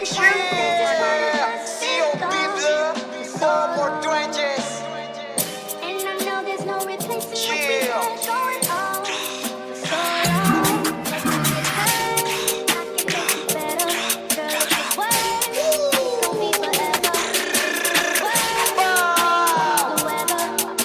Yeah, C.O.B. blood, 4 more trenches. And I know there's no replacing what we Yeah. had going on. So long, let's not get hurt. I can make it better. Girl, this way, it's gon' be forever. The weather, our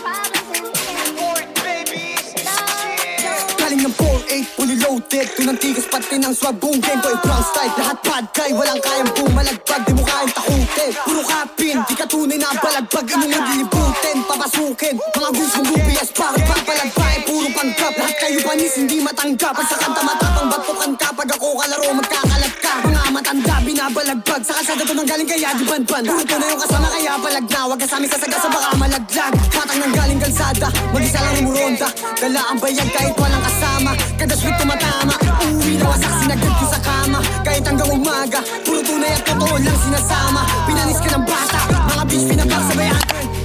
problems in the end. Boy, babies. Yeah. Galing ng 4-8, fully loaded. Tunang tigas pati ng swag, boom game boy, brown style. Lahat bad guy, walang kayang bumalagpag. Di mo kayang takutin, puro kapin. Di ka tunay na balagbag, inuman lilibutin. Papasukin, mga gusto mong lubias. Bakit papalagbay, puro panggap. Lahat kayo panis, hindi matanggap. Pag sa kanta matapang, batukan ka. Pag ako kalaro, magkakalat ka. Mga matanda, binabalagbag. Sa kalsada to nang galing kaya di banban. Puro to na yung kasama kaya balagna. Wag ka sa amin sasagasa, baka malaglag. Patang nang galing kalsada, mag-isa lang umuronda. Dala ang bayag kahit walang kasama. Kada sweet tumatama, uuwi na wasak, sinagad ko sa kama. Kahit hanggang umaga, puro tunay at totoo lang sinasama. Pinanis ka ng bata, mga bitch pinagsasabayan.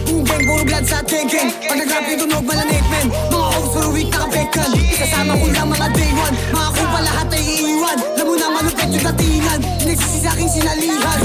Boom bang, puro blood sa tingin. Pag nag-rap yung tunog, malanit men. Mga oaks for a week nakabekan. Ikasama ko lang mga day one. Mga kupa lahat ay iiwan. Alam mo na malupit yung datingan. Nagsisi sa aking sinalihan.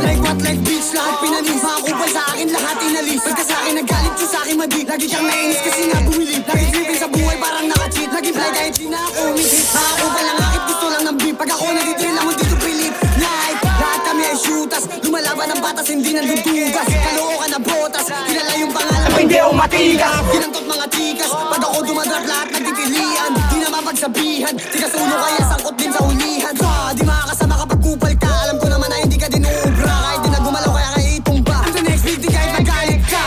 Like what, like bitch, lahat pinanis. Mga kupal sa akin, lahat inalis. Pagka sa akin nagalit yung sa akin madi. Lagi kang nainis kasi nga bumili. Lagi dripping sa buhay parang naka-cheat. Lagi fly kahit di na ako umihit. Mga kupal lang akit, gusto lang ng beat. Pag ako nagtitrail lang mo dito pilip. Like, lahat kami ay shooters. Lumalaban ng batas, hindi nandudugas. Kalookan na botas, kilala yung pangalan ko, hindi ako matigas. Ginantot mga tikas, pag ako dumadrap lahat nagtitilian. Di na mapagsabihan, tigas ulo kaya sangkot din sa ulihan. Di makakasama kapag kupal ka, alam ko naman na hindi ka din uubra. Kahit di na gumalaw kaya kaya itumba. Ang next beat di kahit magalit ka.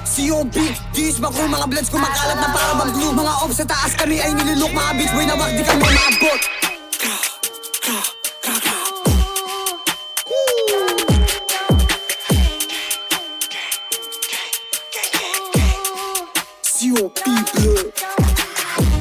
C.O.B. Diis ba ko mga bloods kumakalat na para bang glue. Mga off sa taas kami ay nilulok. Mga bitch boy na wag di kami maabot. C.O.B. blood.